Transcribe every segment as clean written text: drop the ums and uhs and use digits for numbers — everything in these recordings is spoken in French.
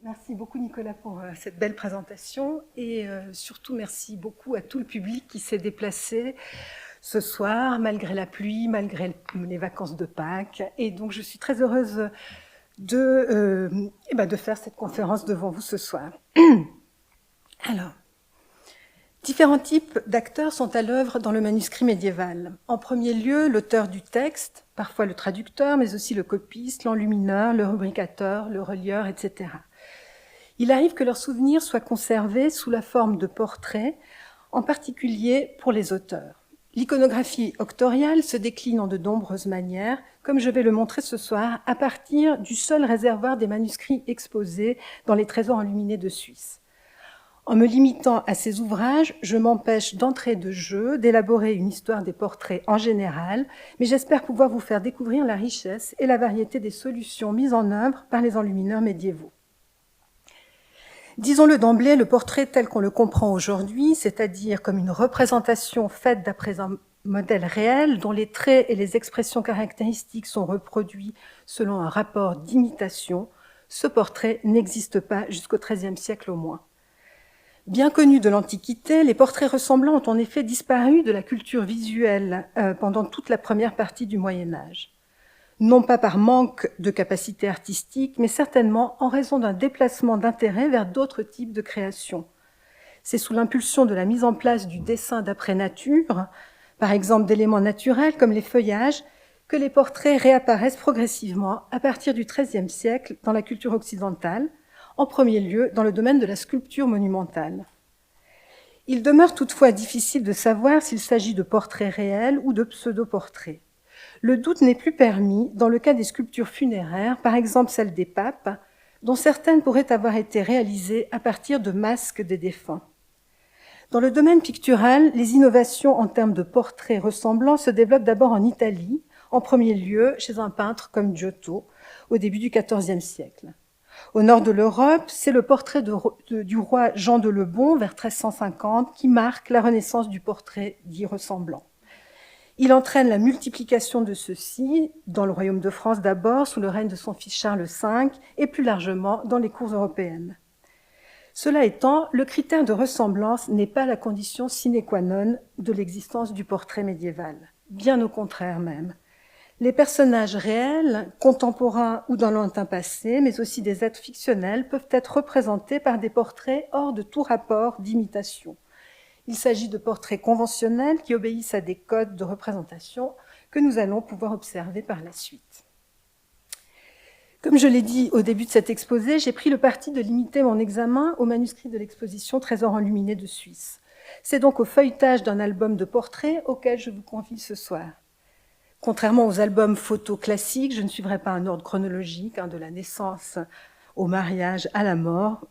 Merci beaucoup Nicolas pour cette belle présentation et surtout merci beaucoup à tout le public qui s'est déplacé ce soir malgré la pluie, malgré les vacances de Pâques. Et donc je suis très heureuse de faire cette conférence devant vous ce soir. Alors, différents types d'acteurs sont à l'œuvre dans le manuscrit médiéval. En premier lieu, l'auteur du texte, parfois le traducteur, mais aussi le copiste, l'enlumineur, le rubricateur, le relieur, etc. Il arrive que leurs souvenirs soient conservés sous la forme de portraits, en particulier pour les auteurs. L'iconographie octoriale se décline en de nombreuses manières, comme je vais le montrer ce soir, à partir du seul réservoir des manuscrits exposés dans les trésors enluminés de Suisse. En me limitant à ces ouvrages, je m'empêche d'entrée de jeu, d'élaborer une histoire des portraits en général, mais j'espère pouvoir vous faire découvrir la richesse et la variété des solutions mises en œuvre par les enlumineurs médiévaux. Disons-le d'emblée, le portrait tel qu'on le comprend aujourd'hui, c'est-à-dire comme une représentation faite d'après un modèle réel dont les traits et les expressions caractéristiques sont reproduits selon un rapport d'imitation, ce portrait n'existe pas jusqu'au XIIIe siècle au moins. Bien connus de l'Antiquité, les portraits ressemblants ont en effet disparu de la culture visuelle pendant toute la première partie du Moyen-Âge. Non pas par manque de capacité artistique, mais certainement en raison d'un déplacement d'intérêt vers d'autres types de créations. C'est sous l'impulsion de la mise en place du dessin d'après nature, par exemple d'éléments naturels comme les feuillages, que les portraits réapparaissent progressivement à partir du XIIIe siècle dans la culture occidentale, en premier lieu dans le domaine de la sculpture monumentale. Il demeure toutefois difficile de savoir s'il s'agit de portraits réels ou de pseudo-portraits. Le doute n'est plus permis dans le cas des sculptures funéraires, par exemple celles des papes, dont certaines pourraient avoir été réalisées à partir de masques des défunts. Dans le domaine pictural, les innovations en termes de portraits ressemblants se développent d'abord en Italie, en premier lieu chez un peintre comme Giotto, au début du XIVe siècle. Au nord de l'Europe, c'est le portrait du roi Jean de Lebon, vers 1350, qui marque la renaissance du portrait dit ressemblant. Il entraîne la multiplication de ceux-ci, dans le royaume de France d'abord, sous le règne de son fils Charles V, et plus largement dans les cours européennes. Cela étant, le critère de ressemblance n'est pas la condition sine qua non de l'existence du portrait médiéval. Bien au contraire même. Les personnages réels, contemporains ou dans le lointain passé, mais aussi des êtres fictionnels, peuvent être représentés par des portraits hors de tout rapport d'imitation. Il s'agit de portraits conventionnels qui obéissent à des codes de représentation que nous allons pouvoir observer par la suite. Comme je l'ai dit au début de cet exposé, j'ai pris le parti de limiter mon examen au manuscrit de l'exposition Trésors enluminés de Suisse. C'est donc au feuilletage d'un album de portraits auquel je vous convie ce soir. Contrairement aux albums photos classiques, je ne suivrai pas un ordre chronologique, de la naissance au mariage à la mort,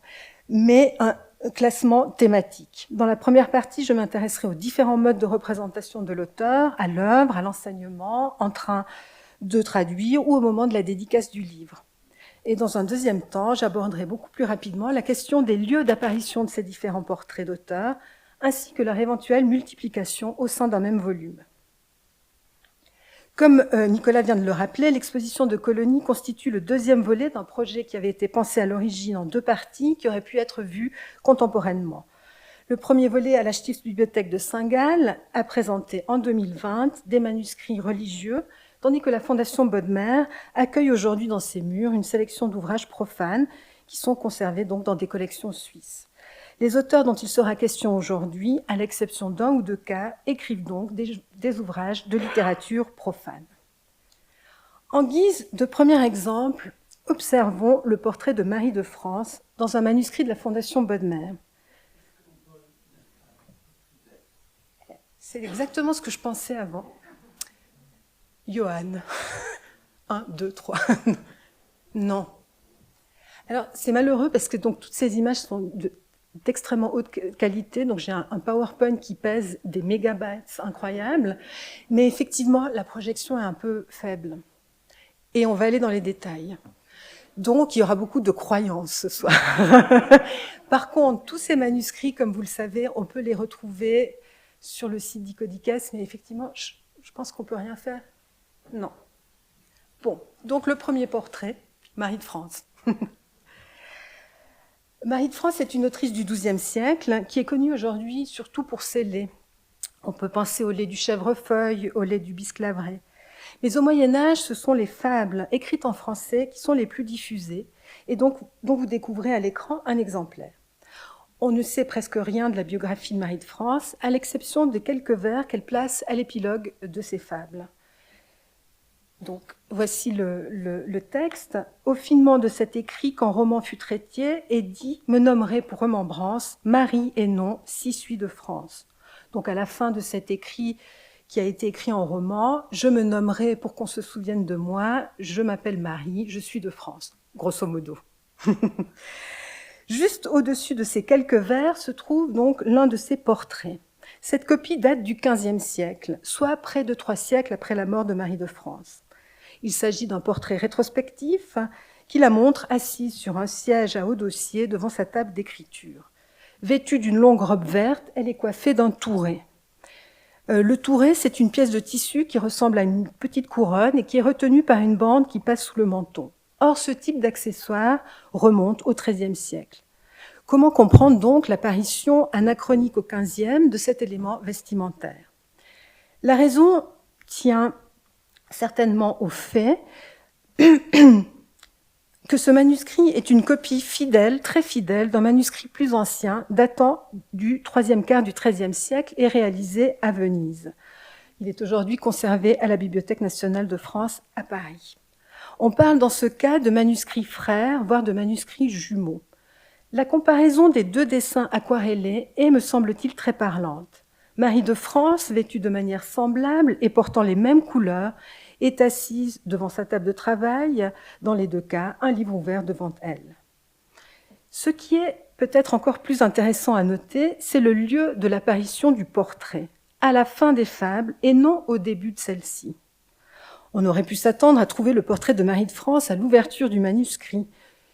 mais un classement thématique. Dans la première partie, je m'intéresserai aux différents modes de représentation de l'auteur, à l'œuvre, à l'enseignement, en train de traduire ou au moment de la dédicace du livre. Et dans un deuxième temps, j'aborderai beaucoup plus rapidement la question des lieux d'apparition de ces différents portraits d'auteurs, ainsi que leur éventuelle multiplication au sein d'un même volume. Comme Nicolas vient de le rappeler, l'exposition de Colonie constitue le deuxième volet d'un projet qui avait été pensé à l'origine en deux parties, qui auraient pu être vues contemporainement. Le premier volet à la Stiftsbibliothek de Saint-Gall a présenté en 2020 des manuscrits religieux, tandis que la Fondation Bodmer accueille aujourd'hui dans ses murs une sélection d'ouvrages profanes qui sont conservés donc dans des collections suisses. Les auteurs dont il sera question aujourd'hui, à l'exception d'un ou deux cas, écrivent donc des ouvrages de littérature profane. En guise de premier exemple, observons le portrait de Marie de France dans un manuscrit de la Fondation Bodmer. C'est exactement ce que je pensais avant. Johann. 1, 2, 3. Non. Alors, c'est malheureux parce que donc, toutes ces images sont d'extrêmement haute qualité, donc j'ai un PowerPoint qui pèse des mégabytes incroyables, mais effectivement, la projection est un peu faible. Et on va aller dans les détails. Donc, il y aura beaucoup de croyances ce soir. Par contre, tous ces manuscrits, comme vous le savez, on peut les retrouver sur le site d'Icodicès, mais effectivement, je pense qu'on ne peut rien faire. Non. Bon, donc le premier portrait, Marie de France. Marie de France est une autrice du XIIe siècle qui est connue aujourd'hui surtout pour ses laits. On peut penser au lait du chèvrefeuille, au lait du bisclavret. Mais au Moyen-Âge, ce sont les fables écrites en français qui sont les plus diffusées et donc dont vous découvrez à l'écran un exemplaire. On ne sait presque rien de la biographie de Marie de France, à l'exception de quelques vers qu'elle place à l'épilogue de ses fables. Donc, voici le texte. Au finement de cet écrit qu'en roman fut traité, et dit « Me nommerai pour remembrance Marie et non, si suis de France ». Donc, à la fin de cet écrit qui a été écrit en roman, je me nommerai pour qu'on se souvienne de moi, je m'appelle Marie, je suis de France, grosso modo. Juste au-dessus de ces quelques vers se trouve donc l'un de ses portraits. Cette copie date du XVe siècle, soit près de 3 siècles après la mort de Marie de France. Il s'agit d'un portrait rétrospectif qui la montre assise sur un siège à haut dossier devant sa table d'écriture. Vêtue d'une longue robe verte, elle est coiffée d'un touret. Le touret, c'est une pièce de tissu qui ressemble à une petite couronne et qui est retenue par une bande qui passe sous le menton. Or, ce type d'accessoire remonte au XIIIe siècle. Comment comprendre donc l'apparition anachronique au XVe de cet élément vestimentaire? La raison tient certainement au fait que ce manuscrit est une copie fidèle, très fidèle, d'un manuscrit plus ancien, datant du troisième quart du XIIIe siècle et réalisé à Venise. Il est aujourd'hui conservé à la Bibliothèque nationale de France à Paris. On parle dans ce cas de manuscrits frères, voire de manuscrits jumeaux. La comparaison des 2 dessins aquarellés est, me semble-t-il, très parlante. Marie de France, vêtue de manière semblable et portant les mêmes couleurs, est assise devant sa table de travail, dans les 2 cas, un livre ouvert devant elle. Ce qui est peut-être encore plus intéressant à noter, c'est le lieu de l'apparition du portrait, à la fin des fables et non au début de celle-ci. On aurait pu s'attendre à trouver le portrait de Marie de France à l'ouverture du manuscrit,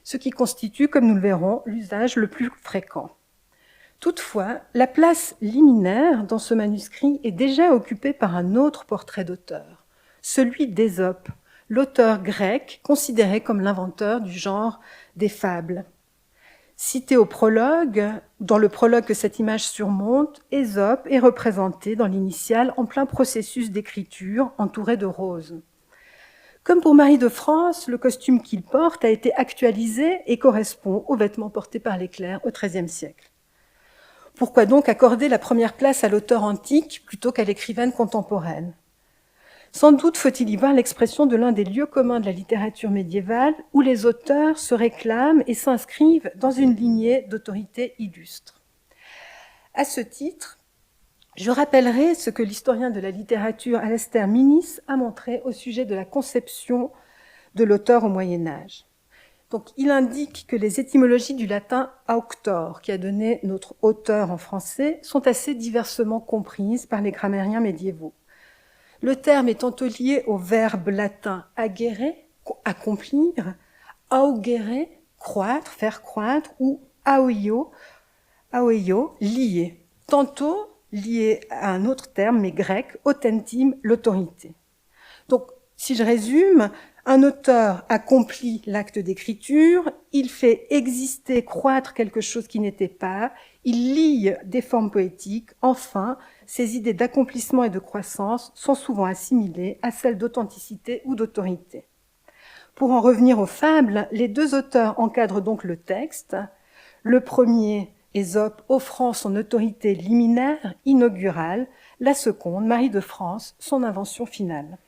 ce qui constitue, comme nous le verrons, l'usage le plus fréquent. Toutefois, la place liminaire dans ce manuscrit est déjà occupée par un autre portrait d'auteur, celui d'Ésope, l'auteur grec considéré comme l'inventeur du genre des fables. Cité au prologue, dans le prologue que cette image surmonte, Ésope est représenté dans l'initiale en plein processus d'écriture, entouré de roses. Comme pour Marie de France, le costume qu'il porte a été actualisé et correspond aux vêtements portés par les clercs au XIIIe siècle. Pourquoi donc accorder la première place à l'auteur antique plutôt qu'à l'écrivaine contemporaine? Sans doute faut-il y voir l'expression de l'un des lieux communs de la littérature médiévale où les auteurs se réclament et s'inscrivent dans une lignée d'autorités illustres. À ce titre, je rappellerai ce que l'historien de la littérature Alastair Minnis a montré au sujet de la conception de l'auteur au Moyen-Âge. Donc, il indique que les étymologies du latin auctor, qui a donné notre auteur en français, sont assez diversement comprises par les grammairiens médiévaux. Le terme étant lié au verbe latin agere, accomplir, augere, croître, faire croître, ou aoio, lier. Tantôt lié à un autre terme, mais grec, authentime, l'autorité. Donc, si je résume, un auteur accomplit l'acte d'écriture, il fait exister, croître quelque chose qui n'était pas, il lie des formes poétiques, enfin, ces idées d'accomplissement et de croissance sont souvent assimilées à celles d'authenticité ou d'autorité. Pour en revenir aux fables, les 2 auteurs encadrent donc le texte. Le premier, Ésope, offrant son autorité liminaire, inaugurale, la seconde, Marie de France, son invention finale.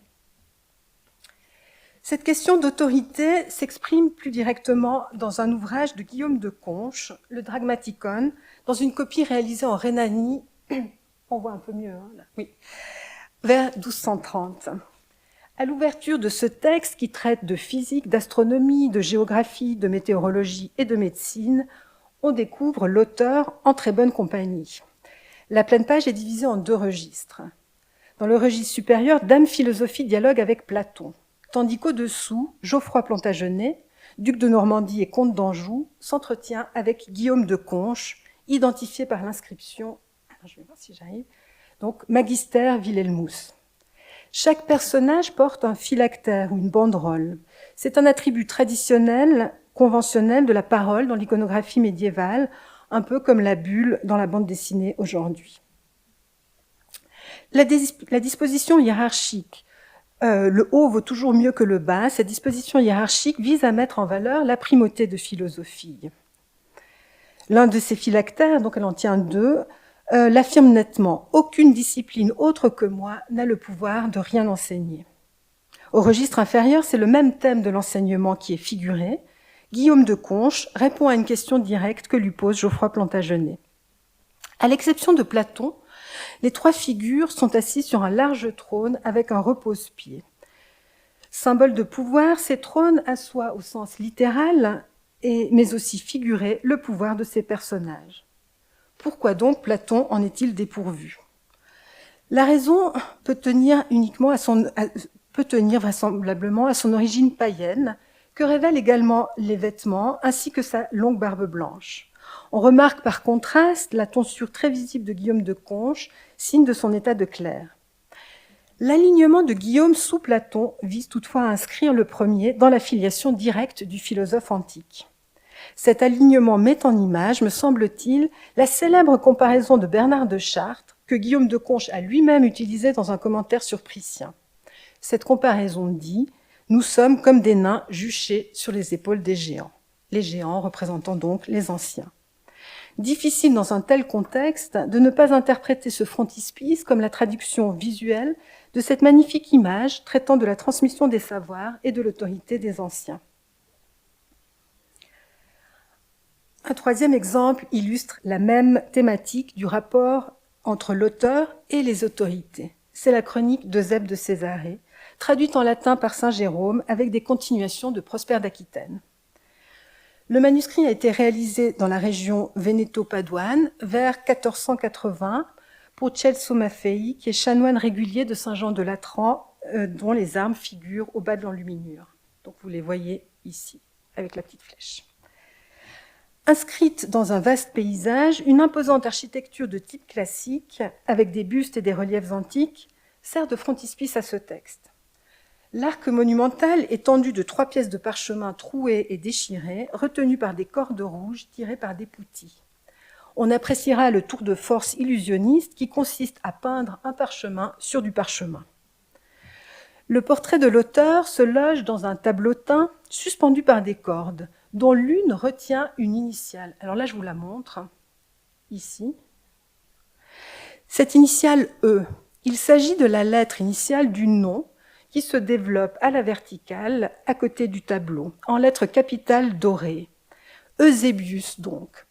Cette question d'autorité s'exprime plus directement dans un ouvrage de Guillaume de Conches, le Dragmaticon, dans une copie réalisée en Rhénanie, on voit un peu mieux, hein, là. Oui, vers 1230. À l'ouverture de ce texte qui traite de physique, d'astronomie, de géographie, de météorologie et de médecine, on découvre l'auteur en très bonne compagnie. La pleine page est divisée en 2 registres. Dans le registre supérieur, Dame Philosophie dialogue avec Platon, tandis qu'au-dessous, Geoffroy Plantagenet, duc de Normandie et comte d'Anjou, s'entretient avec Guillaume de Conches, identifié par l'inscription, je vais voir si j'arrive, donc Magister Wilhelmus. Chaque personnage porte un phylactère ou une banderole. C'est un attribut traditionnel conventionnelle de la parole dans l'iconographie médiévale, un peu comme la bulle dans la bande dessinée aujourd'hui. La disposition hiérarchique, le haut vaut toujours mieux que le bas, cette disposition hiérarchique vise à mettre en valeur la primauté de philosophie. L'un de ses phylactères, donc elle en tient deux, l'affirme nettement « Aucune discipline autre que moi n'a le pouvoir de rien enseigner ». Au registre inférieur, c'est le même thème de l'enseignement qui est figuré. Guillaume de Conches répond à une question directe que lui pose Geoffroy Plantagenet. À l'exception de Platon, les trois figures sont assises sur un large trône avec un repose-pied. Symbole de pouvoir, ces trônes assoient au sens littéral, mais aussi figuré, le pouvoir de ces personnages. Pourquoi donc Platon en est-il dépourvu? La raison peut tenir vraisemblablement à son origine païenne, que révèlent également les vêtements ainsi que sa longue barbe blanche. On remarque par contraste la tonsure très visible de Guillaume de Conches, signe de son état de clerc. L'alignement de Guillaume sous Platon vise toutefois à inscrire le premier dans la filiation directe du philosophe antique. Cet alignement met en image, me semble-t-il, la célèbre comparaison de Bernard de Chartres que Guillaume de Conches a lui-même utilisée dans un commentaire sur Priscien. Cette comparaison dit « Nous sommes comme des nains juchés sur les épaules des géants », les géants représentant donc les anciens. Difficile dans un tel contexte de ne pas interpréter ce frontispice comme la traduction visuelle de cette magnifique image traitant de la transmission des savoirs et de l'autorité des anciens. Un troisième exemple illustre la même thématique du rapport entre l'auteur et les autorités. C'est la chronique d'Eusèbe de Césarée, traduite en latin par saint Jérôme avec des continuations de Prosper d'Aquitaine. Le manuscrit a été réalisé dans la région vénéto-padoine vers 1480 pour Celso Maffei, qui est chanoine régulier de Saint-Jean de Latran, dont les armes figurent au bas de l'enluminure. Donc vous les voyez ici, avec la petite flèche. Inscrite dans un vaste paysage, une imposante architecture de type classique, avec des bustes et des reliefs antiques, sert de frontispice à ce texte. L'arc monumental est tendu de 3 pièces de parchemin trouées et déchirées, retenues par des cordes rouges tirées par des poutis. On appréciera le tour de force illusionniste qui consiste à peindre un parchemin sur du parchemin. Le portrait de l'auteur se loge dans un tableautin suspendu par des cordes, dont l'une retient une initiale. Alors là, je vous la montre, ici. Cette initiale E, il s'agit de la lettre initiale du nom qui se développe à la verticale, à côté du tableau, en lettres capitales dorées. Eusébius, donc.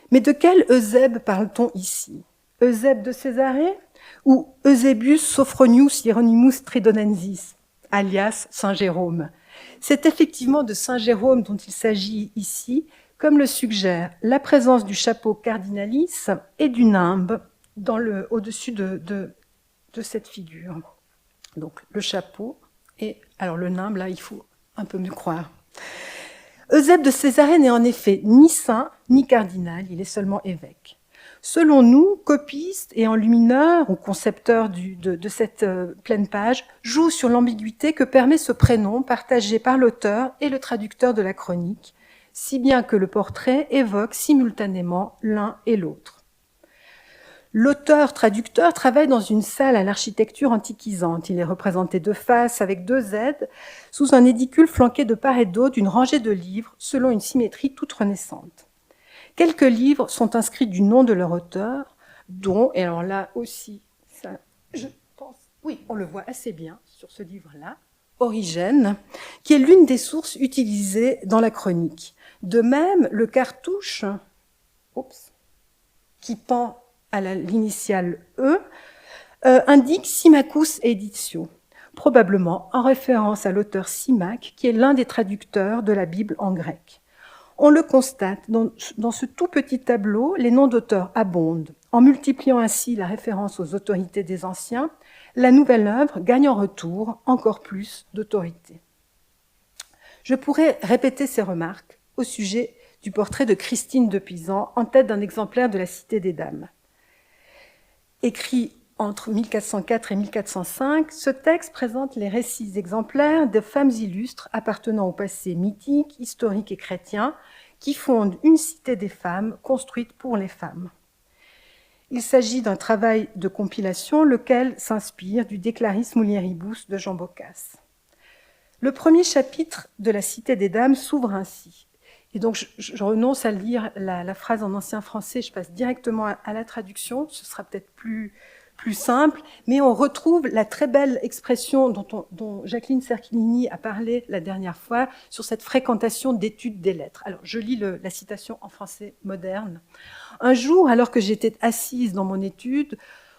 Mais de quel Eusèbe parle-t-on ici? Eusèbe de Césarée ou Eusebius Sophronius Hieronymus Tridonensis, alias Saint Jérôme? C'est effectivement de Saint Jérôme dont il s'agit ici, comme le suggère la présence du chapeau cardinalis et du nimbe au-dessus de cette figure. Donc le chapeau et alors le nimbe, là il faut un peu mieux croire. Eusèbe de Césarée n'est en effet ni saint ni cardinal, il est seulement évêque. Selon nous, copiste et enlumineur ou concepteur de cette pleine page joue sur l'ambiguïté que permet ce prénom partagé par l'auteur et le traducteur de la chronique, si bien que le portrait évoque simultanément l'un et l'autre. L'auteur-traducteur travaille dans une salle à l'architecture antiquisante. Il est représenté de face avec 2 aides sous un édicule flanqué de part et d'autre d'une rangée de livres selon une symétrie toute renaissante. Quelques livres sont inscrits du nom de leur auteur, dont, et alors là aussi, ça, je pense, oui, on le voit assez bien sur ce livre-là, Origène, qui est l'une des sources utilisées dans la chronique. De même, le cartouche, qui pend à l'initiale E, indique Symmachus Editio, probablement en référence à l'auteur Symmach, qui est l'un des traducteurs de la Bible en grec. On le constate, dans ce tout petit tableau, les noms d'auteurs abondent. En multipliant ainsi la référence aux autorités des anciens, la nouvelle œuvre gagne en retour encore plus d'autorité. Je pourrais répéter ces remarques au sujet du portrait de Christine de Pisan en tête d'un exemplaire de la Cité des Dames. Écrit Entre 1404 et 1405, ce texte présente les récits exemplaires de femmes illustres appartenant au passé mythique, historique et chrétien, qui fondent une cité des femmes construite pour les femmes. Il s'agit d'un travail de compilation, lequel s'inspire du De claris mulieribus de Jean Boccace. Le premier chapitre de la Cité des Dames s'ouvre ainsi. Et donc, je renonce à lire la phrase en ancien français, je passe directement à la traduction, ce sera peut-être plus simple, mais on retrouve la très belle expression dont Jacqueline Cerchilini a parlé la dernière fois sur cette fréquentation d'études des lettres. Alors, je lis la citation en français moderne. « Un jour, alors que j'étais assise dans mon étude,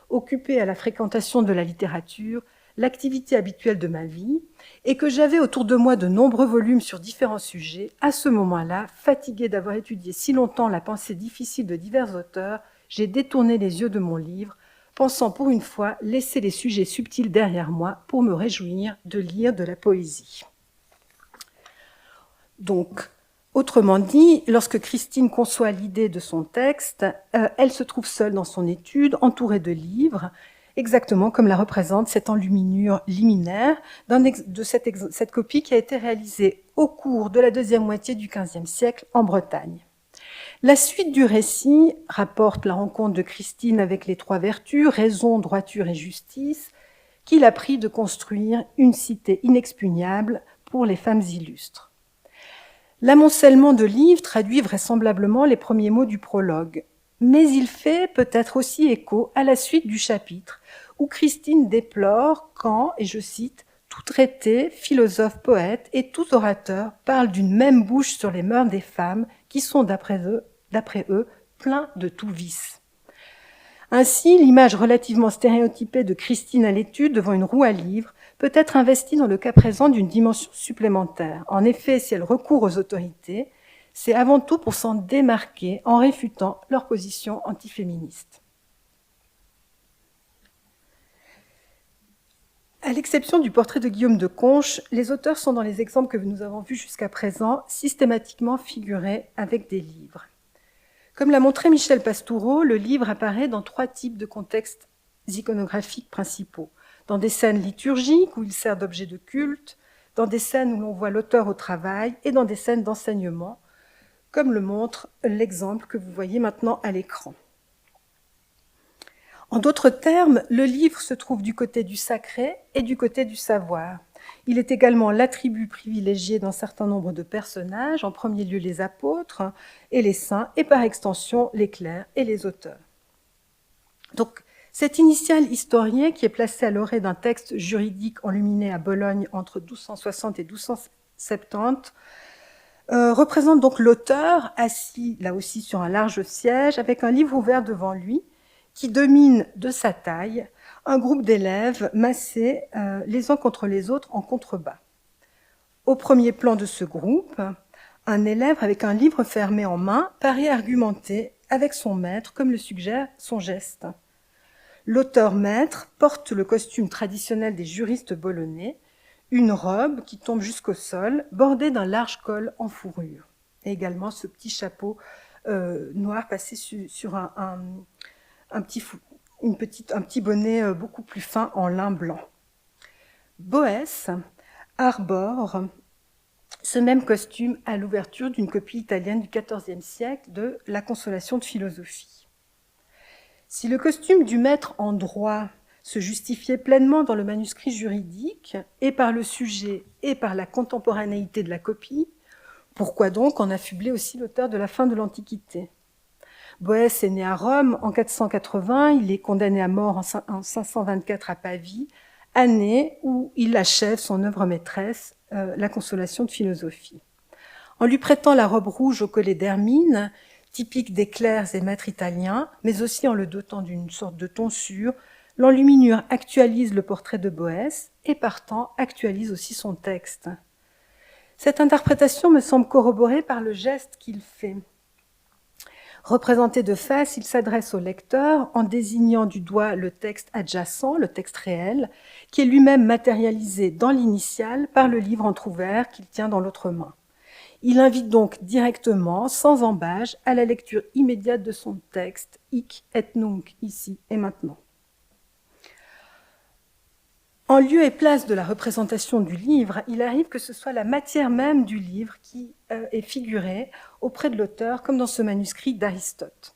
occupée à la fréquentation de la littérature, l'activité habituelle de ma vie, et que j'avais autour de moi de nombreux volumes sur différents sujets, à ce moment-là, fatiguée d'avoir étudié si longtemps la pensée difficile de divers auteurs, j'ai détourné les yeux de mon livre, pensant pour une fois laisser les sujets subtils derrière moi pour me réjouir de lire de la poésie. » Donc, autrement dit, lorsque Christine conçoit l'idée de son texte, elle se trouve seule dans son étude, entourée de livres, exactement comme la représente cette enluminure liminaire de cette copie qui a été réalisée au cours de la deuxième moitié du XVe siècle en Bretagne. La suite du récit rapporte la rencontre de Christine avec les trois vertus, raison, droiture et justice, qu'il a pris de construire une cité inexpugnable pour les femmes illustres. L'amoncellement de livres traduit vraisemblablement les premiers mots du prologue, mais il fait peut-être aussi écho à la suite du chapitre, où Christine déplore quand, et je cite, « tout traité, philosophe, poète et tout orateur parle d'une même bouche sur les mœurs des femmes qui sont, d'après eux, pleins de tout vice. » Ainsi, l'image relativement stéréotypée de Christine à l'étude devant une roue à livres peut être investie dans le cas présent d'une dimension supplémentaire. En effet, si elle recourt aux autorités, c'est avant tout pour s'en démarquer en réfutant leur position antiféministe. À l'exception du portrait de Guillaume de Conches, les auteurs sont dans les exemples que nous avons vus jusqu'à présent systématiquement figurés avec des livres. Comme l'a montré Michel Pastoureau, le livre apparaît dans trois types de contextes iconographiques principaux. Dans des scènes liturgiques où il sert d'objet de culte, dans des scènes où l'on voit l'auteur au travail et dans des scènes d'enseignement, comme le montre l'exemple que vous voyez maintenant à l'écran. En d'autres termes, le livre se trouve du côté du sacré et du côté du savoir. Il est également l'attribut privilégié d'un certain nombre de personnages, en premier lieu les apôtres et les saints, et par extension les clercs et les auteurs. Donc, cet initial historien qui est placé à l'orée d'un texte juridique enluminé à Bologne entre 1260 et 1270 représente donc l'auteur assis là aussi sur un large siège avec un livre ouvert devant lui qui domine de sa taille un groupe d'élèves massés les uns contre les autres en contrebas. Au premier plan de ce groupe, un élève avec un livre fermé en main paraît argumenter avec son maître comme le suggère son geste. L'auteur-maître porte le costume traditionnel des juristes bolonais, une robe qui tombe jusqu'au sol, bordée d'un large col en fourrure. Et également ce petit chapeau noir passé sur un petit bonnet beaucoup plus fin en lin blanc. Boès arbore ce même costume à l'ouverture d'une copie italienne du XIVe siècle de La Consolation de philosophie. Si le costume du maître en droit se justifiait pleinement dans le manuscrit juridique, et par le sujet et par la contemporanéité de la copie, pourquoi donc en affubler aussi l'auteur de la fin de l'Antiquité ? Boès est né à Rome en 480, il est condamné à mort en 524 à Pavie, année où il achève son œuvre maîtresse, La Consolation de philosophie. En lui prêtant la robe rouge au collet d'hermine, typique des clercs et maîtres italiens, mais aussi en le dotant d'une sorte de tonsure, l'enluminure actualise le portrait de Boès et partant actualise aussi son texte. Cette interprétation me semble corroborée par le geste qu'il fait. Représenté de face, il s'adresse au lecteur en désignant du doigt le texte adjacent, le texte réel, qui est lui-même matérialisé dans l'initiale par le livre entrouvert qu'il tient dans l'autre main. Il invite donc directement, sans embâge, à la lecture immédiate de son texte, hic et nunc, ici et maintenant. En lieu et place de la représentation du livre, il arrive que ce soit la matière même du livre qui est figurée auprès de l'auteur, comme dans ce manuscrit d'Aristote.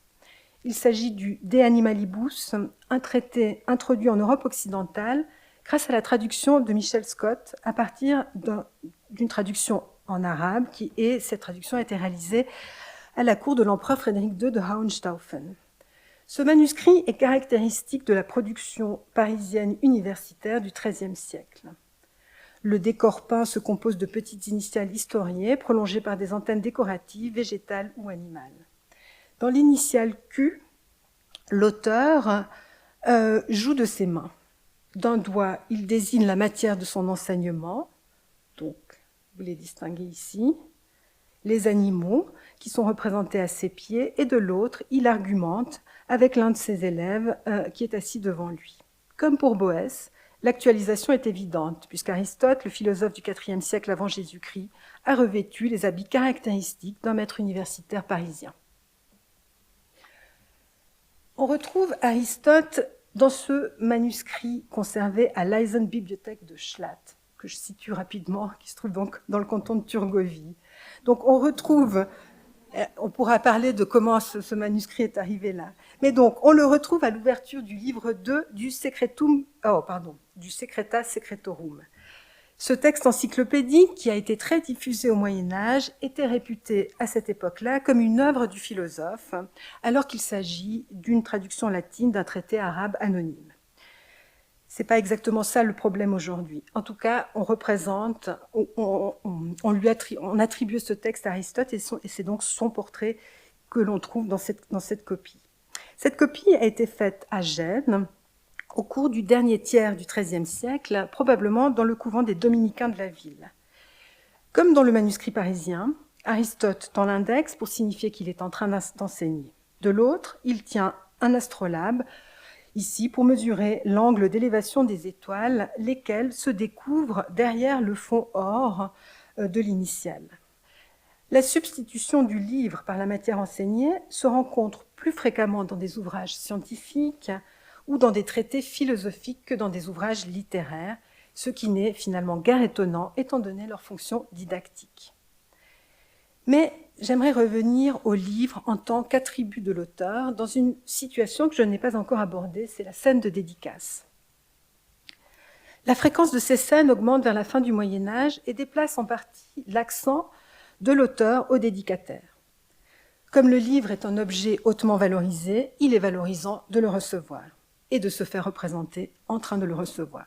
Il s'agit du De Animalibus, un traité introduit en Europe occidentale grâce à la traduction de Michel Scott à partir d'une traduction en arabe cette traduction a été réalisée à la cour de l'empereur Frédéric II de Hohenstaufen. Ce manuscrit est caractéristique de la production parisienne universitaire du XIIIe siècle. Le décor peint se compose de petites initiales historiées prolongées par des antennes décoratives, végétales ou animales. Dans l'initiale Q, l'auteur joue de ses mains. D'un doigt, il désigne la matière de son enseignement, donc vous les distinguez ici, les animaux qui sont représentés à ses pieds, et de l'autre, il argumente avec l'un de ses élèves qui est assis devant lui. Comme pour Boès, l'actualisation est évidente, puisqu'Aristote, le philosophe du IVe siècle avant Jésus-Christ, a revêtu les habits caractéristiques d'un maître universitaire parisien. On retrouve Aristote dans ce manuscrit conservé à l'Eisenbibliothek de Schlatt, que je situe rapidement, qui se trouve donc dans le canton de Thurgovie. Donc on retrouve, on pourra parler de comment ce manuscrit est arrivé là, mais donc on le retrouve à l'ouverture du livre 2 du Secreta Secretorum. Ce texte encyclopédique, qui a été très diffusé au Moyen-Âge, était réputé à cette époque-là comme une œuvre du philosophe, alors qu'il s'agit d'une traduction latine d'un traité arabe anonyme. Ce n'est pas exactement ça le problème aujourd'hui. En tout cas, on attribue ce texte à Aristote et c'est donc son portrait que l'on trouve dans cette copie. Cette copie a été faite à Gênes, au cours du dernier tiers du XIIIe siècle, probablement dans le couvent des dominicains de la ville. Comme dans le manuscrit parisien, Aristote tend l'index pour signifier qu'il est en train d'enseigner. De l'autre, il tient un astrolabe, ici pour mesurer l'angle d'élévation des étoiles, lesquelles se découvrent derrière le fond or de l'initiale. La substitution du livre par la matière enseignée se rencontre plus fréquemment dans des ouvrages scientifiques ou dans des traités philosophiques que dans des ouvrages littéraires, ce qui n'est finalement guère étonnant étant donné leur fonction didactique. Mais j'aimerais revenir au livre en tant qu'attribut de l'auteur dans une situation que je n'ai pas encore abordée, c'est la scène de dédicace. La fréquence de ces scènes augmente vers la fin du Moyen-Âge et déplace en partie l'accent de l'auteur au dédicataire. Comme le livre est un objet hautement valorisé, il est valorisant de le recevoir et de se faire représenter en train de le recevoir.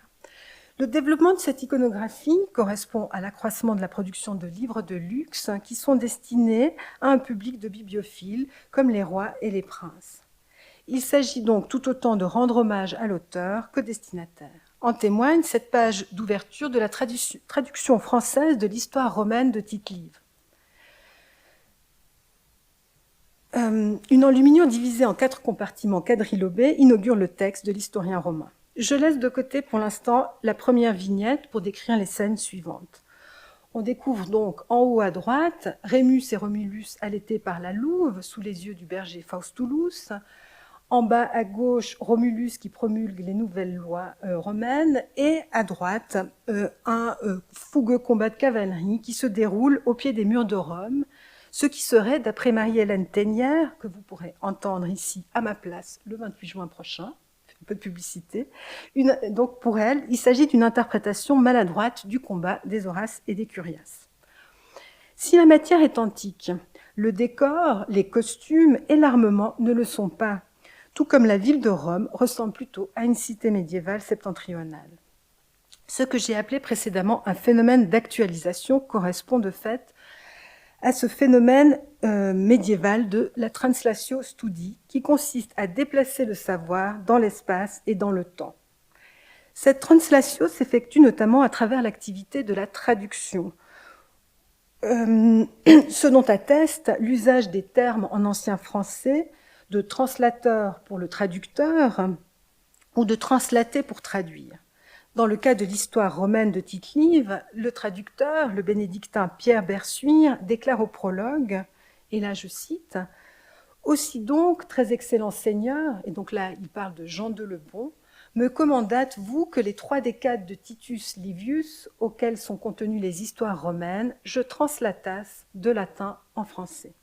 Le développement de cette iconographie correspond à l'accroissement de la production de livres de luxe qui sont destinés à un public de bibliophiles comme les rois et les princes. Il s'agit donc tout autant de rendre hommage à l'auteur que destinataire. En témoigne cette page d'ouverture de la traduction française de l'histoire romaine de Tite-Live. Une enluminure divisée en 4 compartiments quadrilobés inaugure le texte de l'historien romain. Je laisse de côté pour l'instant la première vignette pour décrire les scènes suivantes. On découvre donc en haut à droite Rémus et Romulus allaités par la louve sous les yeux du berger Faustulus. En bas à gauche, Romulus qui promulgue les nouvelles lois romaines. Et à droite, un fougueux combat de cavalerie qui se déroule au pied des murs de Rome. Ce qui serait, d'après Marie-Hélène Ténière, que vous pourrez entendre ici à ma place le 28 juin prochain, un peu de publicité, donc pour elle, il s'agit d'une interprétation maladroite du combat des Horaces et des Curiaces. Si la matière est antique, le décor, les costumes et l'armement ne le sont pas, tout comme la ville de Rome ressemble plutôt à une cité médiévale septentrionale. Ce que j'ai appelé précédemment un phénomène d'actualisation correspond de fait à ce phénomène médiéval de la translatio studi, qui consiste à déplacer le savoir dans l'espace et dans le temps. Cette translatio s'effectue notamment à travers l'activité de la traduction, ce dont atteste l'usage des termes en ancien français de translateur pour le traducteur ou de translater pour traduire. Dans le cas de l'histoire romaine de Tite-Live, le traducteur, le bénédictin Pierre Bersuire, déclare au prologue, et là je cite, « Aussi donc, très excellent Seigneur », et donc là il parle de Jean de Lebon, « me commandâtes-vous que les 3 décades de Titus Livius, auxquels sont contenues les histoires romaines, je translatasse de latin en français.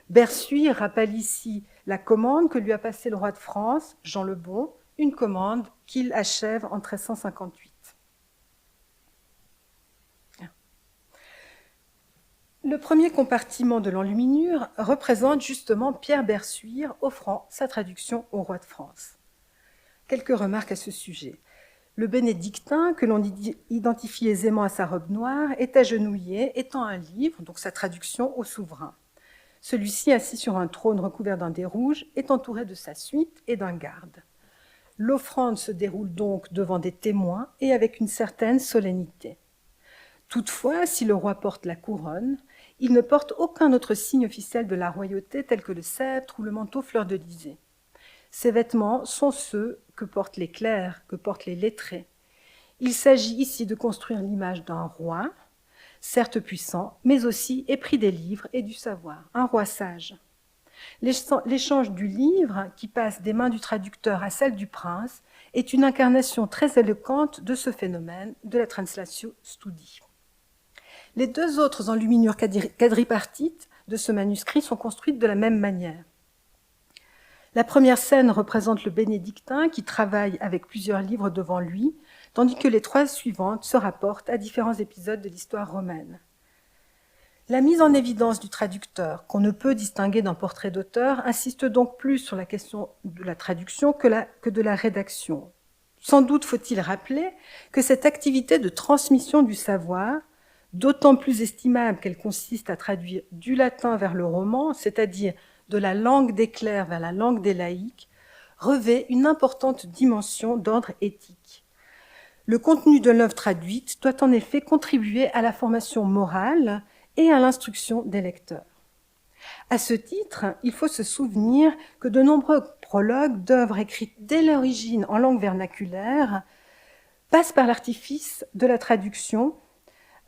Bersuire rappelle ici la commande que lui a passée le roi de France, Jean le Bon, une commande qu'il achève en 1358. Le premier compartiment de l'enluminure représente justement Pierre Bersuire offrant sa traduction au roi de France. Quelques remarques à ce sujet. Le bénédictin, que l'on identifie aisément à sa robe noire, est agenouillé, étend un livre, donc sa traduction, au souverain. Celui-ci, assis sur un trône recouvert d'un dais rouge, est entouré de sa suite et d'un garde. L'offrande se déroule donc devant des témoins et avec une certaine solennité. Toutefois, si le roi porte la couronne, il ne porte aucun autre signe officiel de la royauté tel que le sceptre ou le manteau fleur-de-lysée. Ces vêtements sont ceux que portent les clercs, que portent les lettrés. Il s'agit ici de construire l'image d'un roi, certes puissant, mais aussi épris des livres et du savoir, un roi sage. L'échange du livre, qui passe des mains du traducteur à celle du prince, est une incarnation très éloquente de ce phénomène de la translatio studi. Les 2 autres enluminures quadripartites de ce manuscrit sont construites de la même manière. La première scène représente le bénédictin qui travaille avec plusieurs livres devant lui, tandis que les 3 suivantes se rapportent à différents épisodes de l'histoire romaine. La mise en évidence du traducteur, qu'on ne peut distinguer d'un portrait d'auteur, insiste donc plus sur la question de la traduction que de la rédaction. Sans doute faut-il rappeler que cette activité de transmission du savoir, d'autant plus estimable qu'elle consiste à traduire du latin vers le roman, c'est-à-dire de la langue des clercs vers la langue des laïcs, revêt une importante dimension d'ordre éthique. Le contenu de l'œuvre traduite doit en effet contribuer à la formation morale et à l'instruction des lecteurs. À ce titre, il faut se souvenir que de nombreux prologues d'œuvres écrites dès l'origine en langue vernaculaire passent par l'artifice de la traduction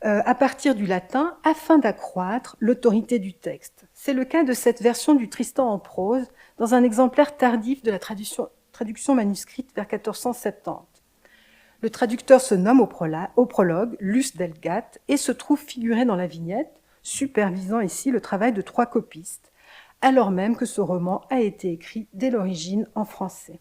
à partir du latin afin d'accroître l'autorité du texte. C'est le cas de cette version du Tristan en prose dans un exemplaire tardif de la traduction manuscrite vers 1470. Le traducteur se nomme au prologue Luce Delgat et se trouve figuré dans la vignette, supervisant ici le travail de 3 copistes, alors même que ce roman a été écrit dès l'origine en français.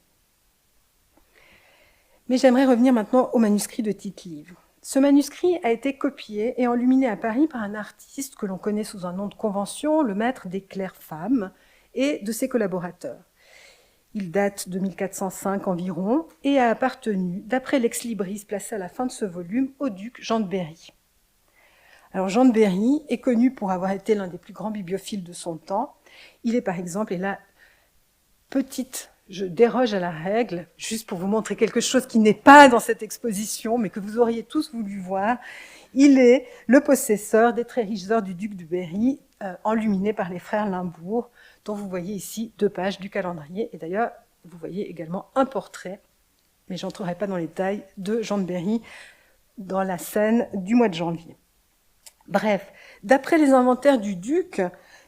Mais j'aimerais revenir maintenant au manuscrit de Tite-Live. Ce manuscrit a été copié et enluminé à Paris par un artiste que l'on connaît sous un nom de convention, le maître des clercs femmes, et de ses collaborateurs. Il date de 1405 environ et a appartenu, d'après l'ex-libris placé à la fin de ce volume, au duc Jean de Berry. Alors Jean de Berry est connu pour avoir été l'un des plus grands bibliophiles de son temps. Il est par exemple, et là, je déroge à la règle, juste pour vous montrer quelque chose qui n'est pas dans cette exposition, mais que vous auriez tous voulu voir. Il est le possesseur des très riches œuvres du duc de Berry, enluminées par les frères Limbourg, dont vous voyez ici 2 pages du calendrier. Et d'ailleurs, vous voyez également un portrait, mais je n'entrerai pas dans les détails, de Jean de Berry dans la scène du mois de janvier. Bref, d'après les inventaires du duc,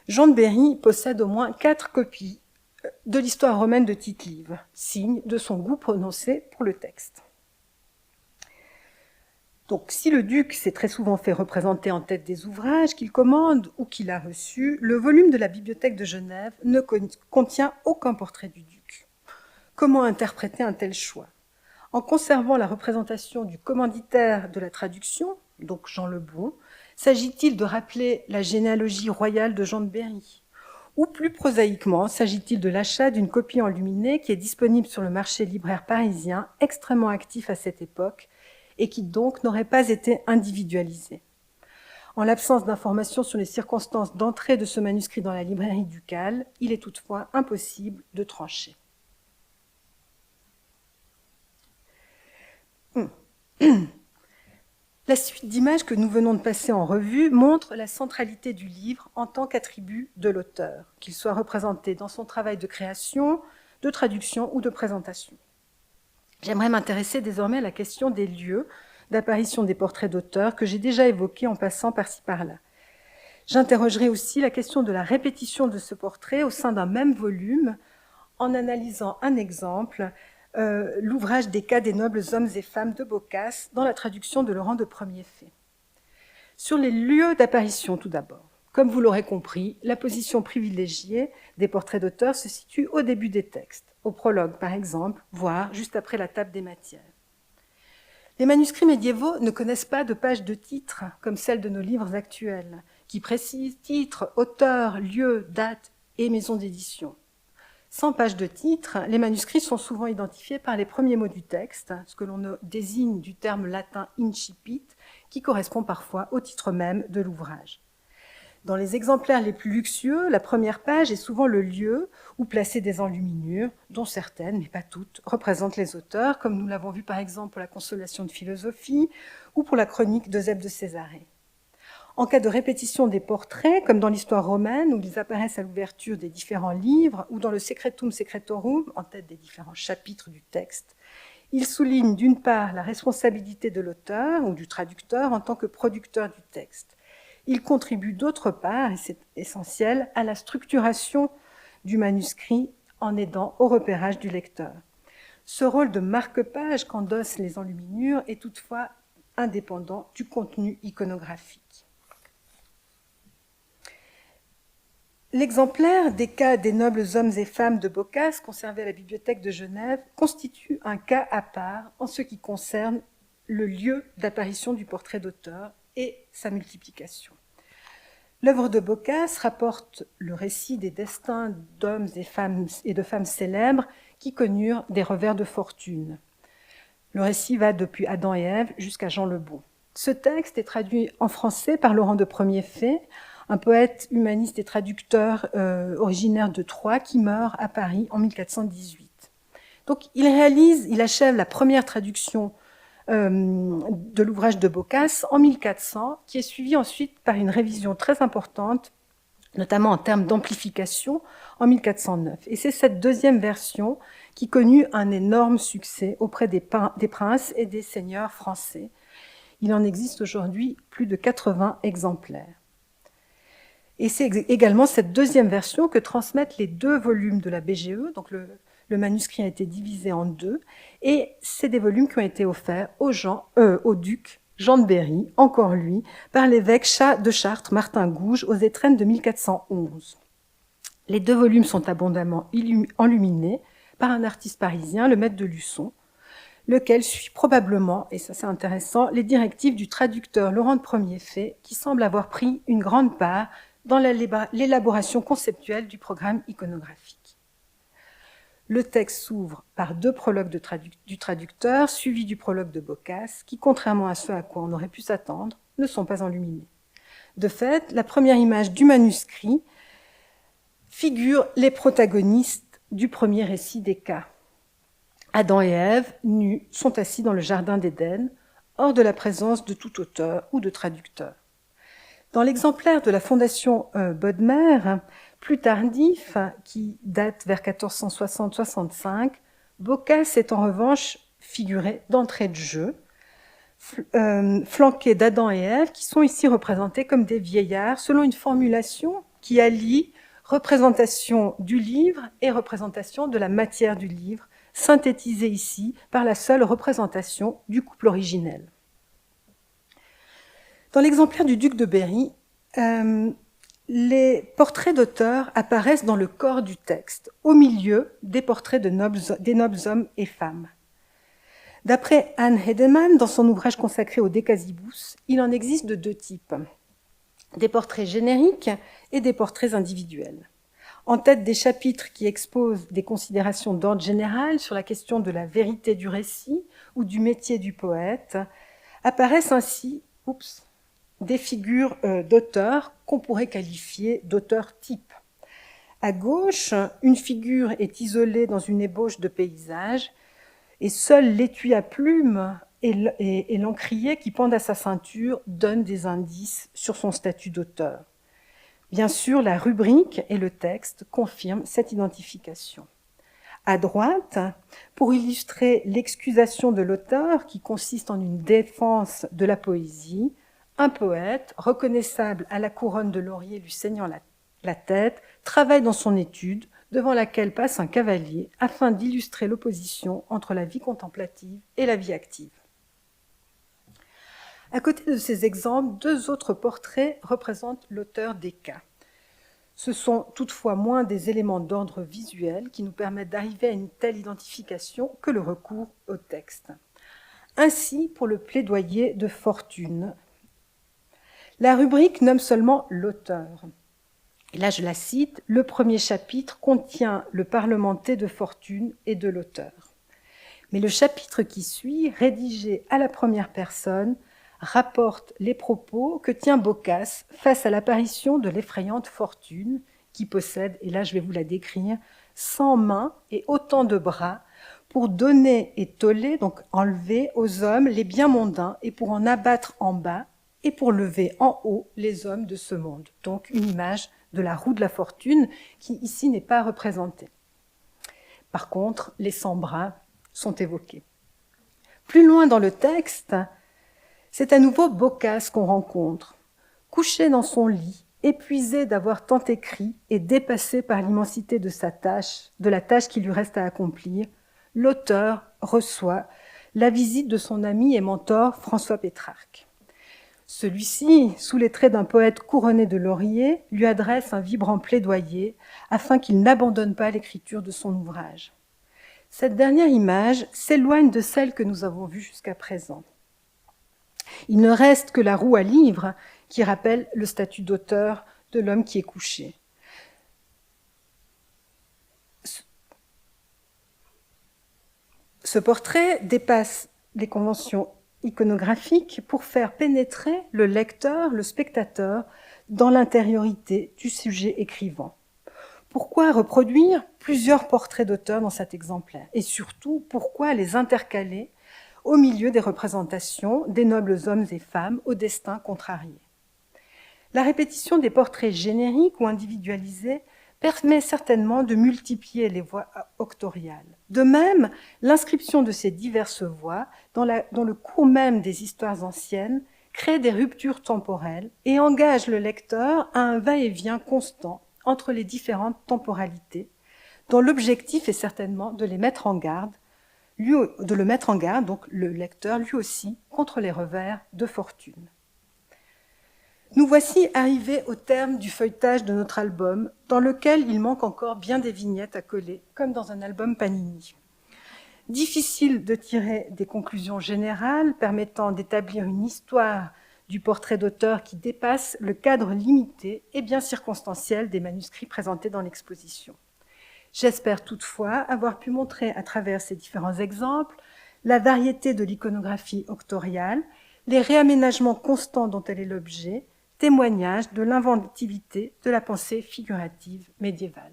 Jean de Berry possède au moins 4 copies de l'histoire romaine de Tite-Live, signe de son goût prononcé pour le texte. Donc, si le duc s'est très souvent fait représenter en tête des ouvrages qu'il commande ou qu'il a reçus, le volume de la Bibliothèque de Genève ne contient aucun portrait du duc. Comment interpréter un tel choix ? En conservant la représentation du commanditaire de la traduction, donc Jean le Bon, s'agit-il de rappeler la généalogie royale de Jean de Berry ? Ou plus prosaïquement, s'agit-il de l'achat d'une copie enluminée qui est disponible sur le marché libraire parisien, extrêmement actif à cette époque, et qui donc n'aurait pas été individualisée. En l'absence d'informations sur les circonstances d'entrée de ce manuscrit dans la librairie ducale, il est toutefois impossible de trancher. La suite d'images que nous venons de passer en revue montre la centralité du livre en tant qu'attribut de l'auteur, qu'il soit représenté dans son travail de création, de traduction ou de présentation. J'aimerais m'intéresser désormais à la question des lieux d'apparition des portraits d'auteurs que j'ai déjà évoqués en passant par-ci par-là. J'interrogerai aussi la question de la répétition de ce portrait au sein d'un même volume en analysant un exemple l'ouvrage des cas des nobles hommes et femmes de Boccace dans la traduction de Laurent de Premier-Fait. Sur les lieux d'apparition tout d'abord. Comme vous l'aurez compris, la position privilégiée des portraits d'auteurs se situe au début des textes, au prologue par exemple, voire juste après la table des matières. Les manuscrits médiévaux ne connaissent pas de pages de titres comme celles de nos livres actuels, qui précisent titre, auteur, lieu, date et maison d'édition. Sans page de titre, les manuscrits sont souvent identifiés par les premiers mots du texte, ce que l'on désigne du terme latin incipit, qui correspond parfois au titre même de l'ouvrage. Dans les exemplaires les plus luxueux, la première page est souvent le lieu où placer des enluminures, dont certaines, mais pas toutes, représentent les auteurs, comme nous l'avons vu par exemple pour la Consolation de philosophie ou pour la chronique d'Eusèbe de Césarée. En cas de répétition des portraits, comme dans l'histoire romaine, où ils apparaissent à l'ouverture des différents livres, ou dans le Secretum Secretorum, en tête des différents chapitres du texte, ils soulignent d'une part la responsabilité de l'auteur ou du traducteur en tant que producteur du texte. Il contribue d'autre part, et c'est essentiel, à la structuration du manuscrit en aidant au repérage du lecteur. Ce rôle de marque-page qu'endossent les enluminures est toutefois indépendant du contenu iconographique. L'exemplaire des cas des nobles hommes et femmes de Boccace, conservé à la Bibliothèque de Genève, constitue un cas à part en ce qui concerne le lieu d'apparition du portrait d'auteur et sa multiplication. L'œuvre de Boccace rapporte le récit des destins d'hommes et de femmes célèbres qui connurent des revers de fortune. Le récit va depuis Adam et Ève jusqu'à Jean le Bon. Ce texte est traduit en français par Laurent de Premier-Fait, un poète humaniste et traducteur originaire de Troyes qui meurt à Paris en 1418. Donc il achève la première traduction de l'ouvrage de Boccace en 1400, qui est suivie ensuite par une révision très importante, notamment en termes d'amplification, en 1409. Et c'est cette deuxième version qui connut un énorme succès auprès des princes et des seigneurs français. Il en existe aujourd'hui plus de 80 exemplaires. Et c'est également cette deuxième version que transmettent les deux volumes de la BGE, donc le manuscrit a été divisé en deux, et c'est des volumes qui ont été offerts au duc Jean de Berry, encore lui, par l'évêque de Chartres, Martin Gouge, aux étrennes de 1411. Les deux volumes sont abondamment enluminés par un artiste parisien, le maître de Luçon, lequel suit probablement, et ça c'est intéressant, les directives du traducteur Laurent de Premier-Fait, qui semble avoir pris une grande part dans l'élaboration conceptuelle du programme iconographique. Le texte s'ouvre par deux prologues du traducteur, suivis du prologue de Boccace, qui, contrairement à ce à quoi on aurait pu s'attendre, ne sont pas enluminés. De fait, la première image du manuscrit figure les protagonistes du premier récit des cas. Adam et Ève, nus, sont assis dans le jardin d'Éden, hors de la présence de tout auteur ou de traducteur. Dans l'exemplaire de la Fondation Bodmer, plus tardif, qui date vers 1460-65, Boccace est en revanche figuré d'entrée de jeu, flanqué d'Adam et Ève, qui sont ici représentés comme des vieillards, selon une formulation qui allie représentation du livre et représentation de la matière du livre, synthétisée ici par la seule représentation du couple originel. Dans l'exemplaire du duc de Berry, les portraits d'auteurs apparaissent dans le corps du texte, au milieu des portraits des nobles hommes et femmes. D'après Anne Hedemann, dans son ouvrage consacré au Decasibus, il en existe de deux types, des portraits génériques et des portraits individuels. En tête des chapitres qui exposent des considérations d'ordre général sur la question de la vérité du récit ou du métier du poète, apparaissent ainsi des figures d'auteurs qu'on pourrait qualifier d'auteurs type. À gauche, une figure est isolée dans une ébauche de paysage et seul l'étui à plume et l'encrier qui pendent à sa ceinture donnent des indices sur son statut d'auteur. Bien sûr, la rubrique et le texte confirment cette identification. À droite, pour illustrer l'excusation de l'auteur qui consiste en une défense de la poésie, un poète, reconnaissable à la couronne de laurier lui saignant la tête, travaille dans son étude, devant laquelle passe un cavalier afin d'illustrer l'opposition entre la vie contemplative et la vie active. À côté de ces exemples, 2 autres portraits représentent l'auteur des cas. Ce sont toutefois moins des éléments d'ordre visuel qui nous permettent d'arriver à une telle identification que le recours au texte. Ainsi, pour le plaidoyer de Fortune, la rubrique nomme seulement l'auteur. Et là, je la cite, « Le premier chapitre contient le parlementé de Fortune et de l'auteur. » Mais le chapitre qui suit, rédigé à la première personne, rapporte les propos que tient Boccace face à l'apparition de l'effrayante Fortune, qui possède, et là je vais vous la décrire, 100 mains et autant de bras, pour donner et toller, donc enlever aux hommes les biens mondains, et pour en abattre en bas, et pour lever en haut les hommes de ce monde. Donc une image de la roue de la fortune, qui ici n'est pas représentée. Par contre, les 100 bras sont évoqués. Plus loin dans le texte, c'est à nouveau Boccace qu'on rencontre. Couché dans son lit, épuisé d'avoir tant écrit et dépassé par l'immensité de la tâche qui lui reste à accomplir, l'auteur reçoit la visite de son ami et mentor François Pétrarque. Celui-ci, sous les traits d'un poète couronné de lauriers, lui adresse un vibrant plaidoyer afin qu'il n'abandonne pas l'écriture de son ouvrage. Cette dernière image s'éloigne de celle que nous avons vue jusqu'à présent. Il ne reste que la roue à livre qui rappelle le statut d'auteur de l'homme qui est couché. Ce portrait dépasse les conventions iconographiques pour faire pénétrer le lecteur, le spectateur, dans l'intériorité du sujet écrivant. Pourquoi reproduire plusieurs portraits d'auteurs dans cet exemplaire? Et surtout, pourquoi les intercaler au milieu des représentations des nobles hommes et femmes au destin contrarié? La répétition des portraits génériques ou individualisés permet certainement de multiplier les voix octoriales. De même, l'inscription de ces diverses voix dans le cours même des histoires anciennes crée des ruptures temporelles et engage le lecteur à un va-et-vient constant entre les différentes temporalités, dont l'objectif est certainement de les mettre en garde, donc le lecteur lui aussi, contre les revers de fortune. Nous voici arrivés au terme du feuilletage de notre album, dans lequel il manque encore bien des vignettes à coller, comme dans un album Panini. Difficile de tirer des conclusions générales permettant d'établir une histoire du portrait d'auteur qui dépasse le cadre limité et bien circonstanciel des manuscrits présentés dans l'exposition. J'espère toutefois avoir pu montrer à travers ces différents exemples la variété de l'iconographie octoriale, les réaménagements constants dont elle est l'objet, témoignage de l'inventivité de la pensée figurative médiévale.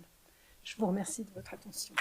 Je vous remercie de votre attention.